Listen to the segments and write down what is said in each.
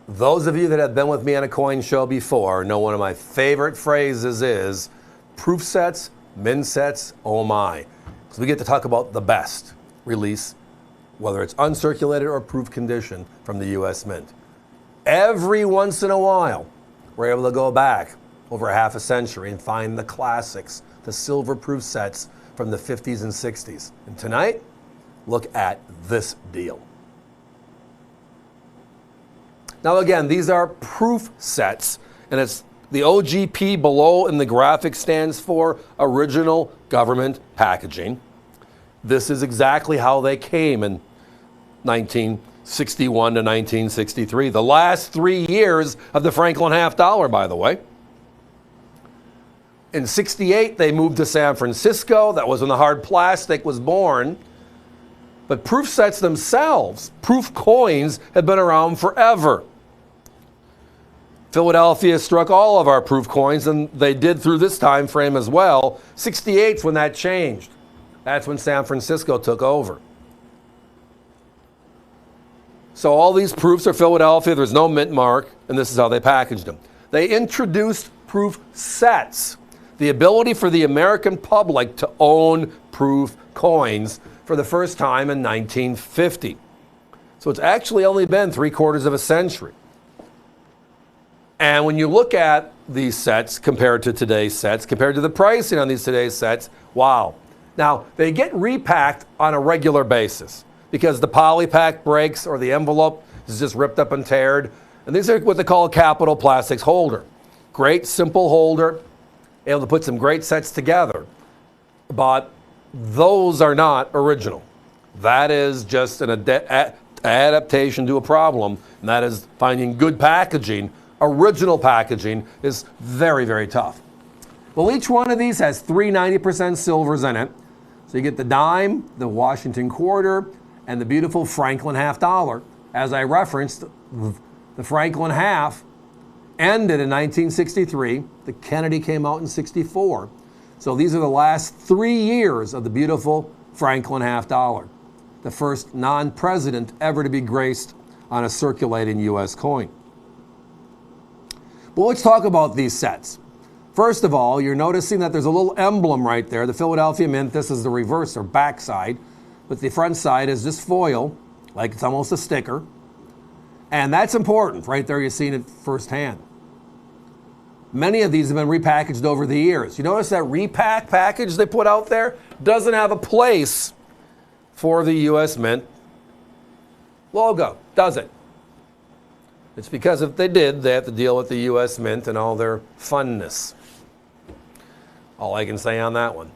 Those of you that have been with me on a coin show before know one of my favorite phrases is proof sets, min sets, oh my. Because we get to talk about the best release, whether it's uncirculated or proof condition from the US Mint. Every once in a while, we're able to go back over half a century and find the classics, the silver proof sets from the 50s and 60s. And tonight, look at this deal. Now again, these are proof sets, and it's the OGP below in the graphic stands for original government packaging. This is exactly how they came in 1961 to 1963. The last 3 years of the Franklin half dollar, by the way. In 68, they moved to San Francisco. That was when the hard plastic was born. But proof sets themselves, proof coins, had been around forever. Philadelphia struck all of our proof coins, and they did through this time frame as well. 68's when that changed. That's when San Francisco took over. So all these proofs are Philadelphia. There's no mint mark, and this is how they packaged them. They introduced proof sets, the ability for the American public to own proof coins for the first time in 1950. So it's actually only been 3/4 of a century. And when you look at these sets compared to today's sets, compared to the pricing on these today's sets, wow. Now, they get repacked on a regular basis because the polypack breaks or the envelope is just ripped up and teared. And these are what they call a capital plastics holder. Great, simple holder, able to put some great sets together. But those are not original. That is just an adaptation to a problem, and that is finding good packaging. Original packaging is very, very tough. Well, each one of these has 3 90% silvers in it. So you get the dime, the Washington quarter, and the beautiful Franklin half dollar. As I referenced, the Franklin half ended in 1963. The Kennedy came out in 64. So these are the last 3 years of the beautiful Franklin half dollar, the first non-president ever to be graced on a circulating U.S. coin. Well, let's talk about these sets. First of all, you're noticing that there's a little emblem right there. The Philadelphia Mint, this is the reverse or back side, but the front side is just foil, like it's almost a sticker. And that's important. Right there, you're seeing it firsthand. Many of these have been repackaged over the years. You notice that repack package they put out there doesn't have a place for the US Mint logo, does it? It's because if they did, they have to deal with the US Mint and all their funness. All I can say on that one.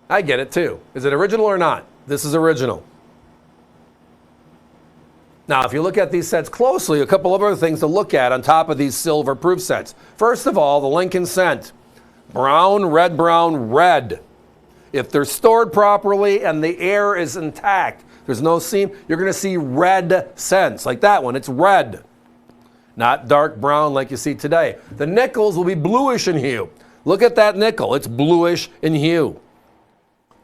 I get it too. Is it original or not? This is original. Now, if you look at these sets closely, a couple of other things to look at on top of these silver proof sets. First of all, the Lincoln cent. Brown, red, brown, red. If they're stored properly and the air is intact, there's no seam, you're going to see red cents. Like that one, it's red. Not dark brown like you see today. The nickels will be bluish in hue. Look at that nickel. It's bluish in hue.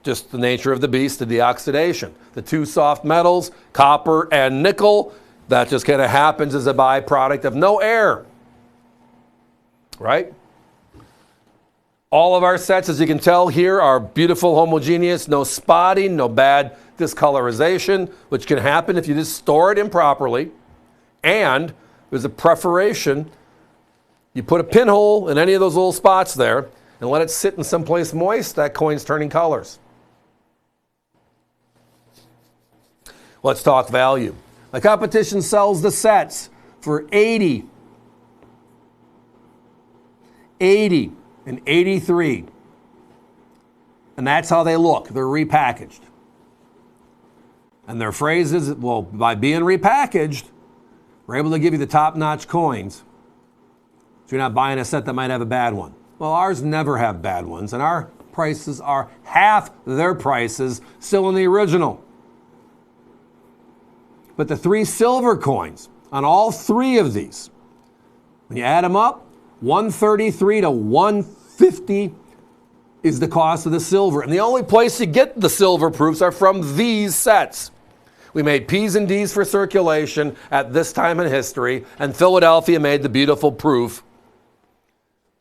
Just the nature of the beast of the oxidation. The two soft metals, copper and nickel, that just kind of happens as a byproduct of no air. Right? All of our sets, as you can tell here, are beautiful, homogeneous, no spotting, no bad discolorization, which can happen if you just store it improperly. And there's a perforation. You put a pinhole in any of those little spots there and let it sit in someplace moist, that coin's turning colors. Let's talk value. The competition sells the sets for $80, $80, and $83. And that's how they look. They're repackaged. And their phrase is, well, by being repackaged, we're able to give you the top-notch coins. So you're not buying a set that might have a bad one. Well, ours never have bad ones, and our prices are half their prices still in the original. But the 3 silver coins on all 3 of these, when you add them up, $133 to $150 is the cost of the silver. And the only place you get the silver proofs are from these sets. We made P's and D's for circulation at this time in history, and Philadelphia made the beautiful proof.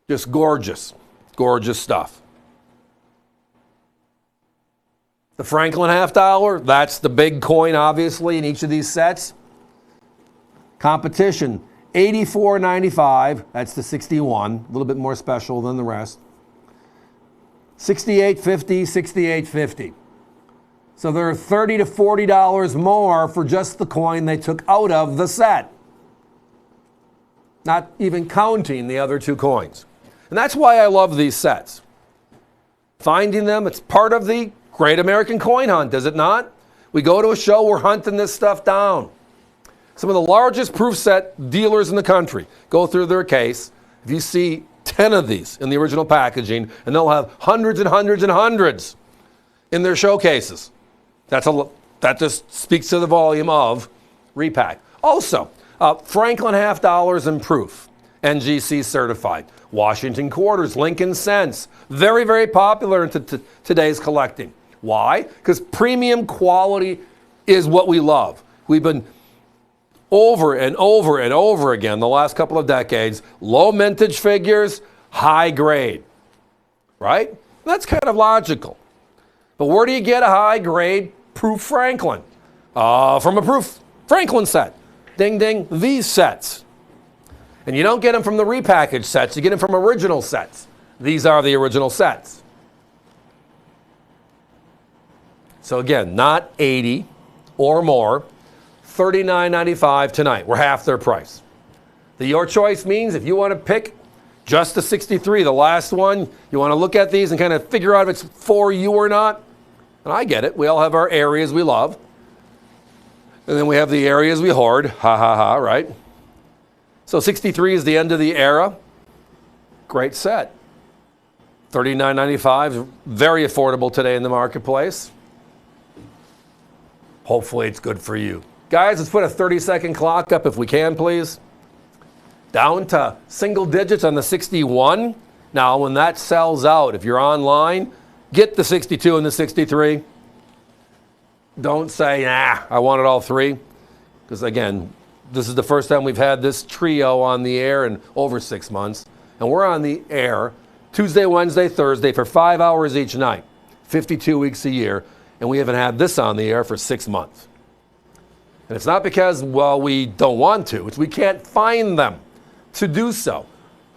Just gorgeous, gorgeous stuff. The Franklin $50, that's the big coin, obviously, in each of these sets. Competition, $84.95, that's the 61, a little bit more special than the rest. $68.50, $68.50. So they're $30 to $40 more for just the coin they took out of the set. Not even counting the other two coins. And that's why I love these sets. Finding them, it's part of the Great American Coin Hunt, is it not? We go to a show, we're hunting this stuff down. Some of the largest proof set dealers in the country go through their case. If you see 10 of these in the original packaging, and they'll have hundreds and hundreds and hundreds in their showcases. That just speaks to the volume of repack. Also, Franklin $50 in proof, NGC certified. Washington quarters, Lincoln cents, very, very popular in today's collecting. Why? Because premium quality is what we love. We've been over and over and over again the last couple of decades, low mintage figures, high grade, right? That's kind of logical. But where do you get a high grade proof Franklin? From a proof Franklin set. Ding, ding, these sets. And you don't get them from the repackaged sets, you get them from original sets. These are the original sets. So again, not 80 or more, $39.95 tonight. We're half their price. The Your Choice means if you want to pick just the 63, the last one, you want to look at these and kind of figure out if it's for you or not. And I get it. We all have our areas we love. And then we have the areas we hoard. Ha, ha, ha, right? So 63 is the end of the era. Great set. $39.95, very affordable today in the marketplace. Hopefully it's good for you. Guys, let's put a 30-second clock up if we can, please. Down to single digits on the 61. Now, when that sells out, if you're online, get the 62 and the 63. Don't say, nah, I wanted all three. Because again, this is the first time we've had this trio on the air in over 6 months. And we're on the air Tuesday, Wednesday, Thursday for 5 hours each night, 52 weeks a year. And we haven't had this on the air for 6 months. And it's not because, well, we don't want to. It's we can't find them to do so.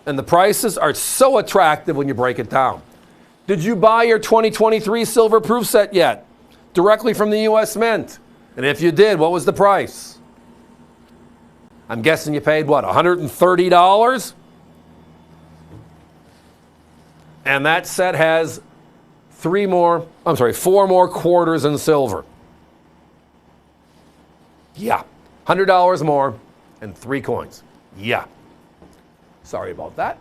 And the prices are so attractive when you break it down. Did you buy your 2023 silver proof set yet? Directly from the US Mint? And if you did, what was the price? I'm guessing you paid, what, $130? And that set has four more quarters in silver. Yeah, $100 more and 3 coins. Yeah. Sorry about that.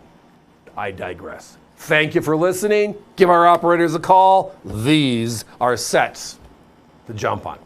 I digress. Thank you for listening. Give our operators a call. These are sets to jump on.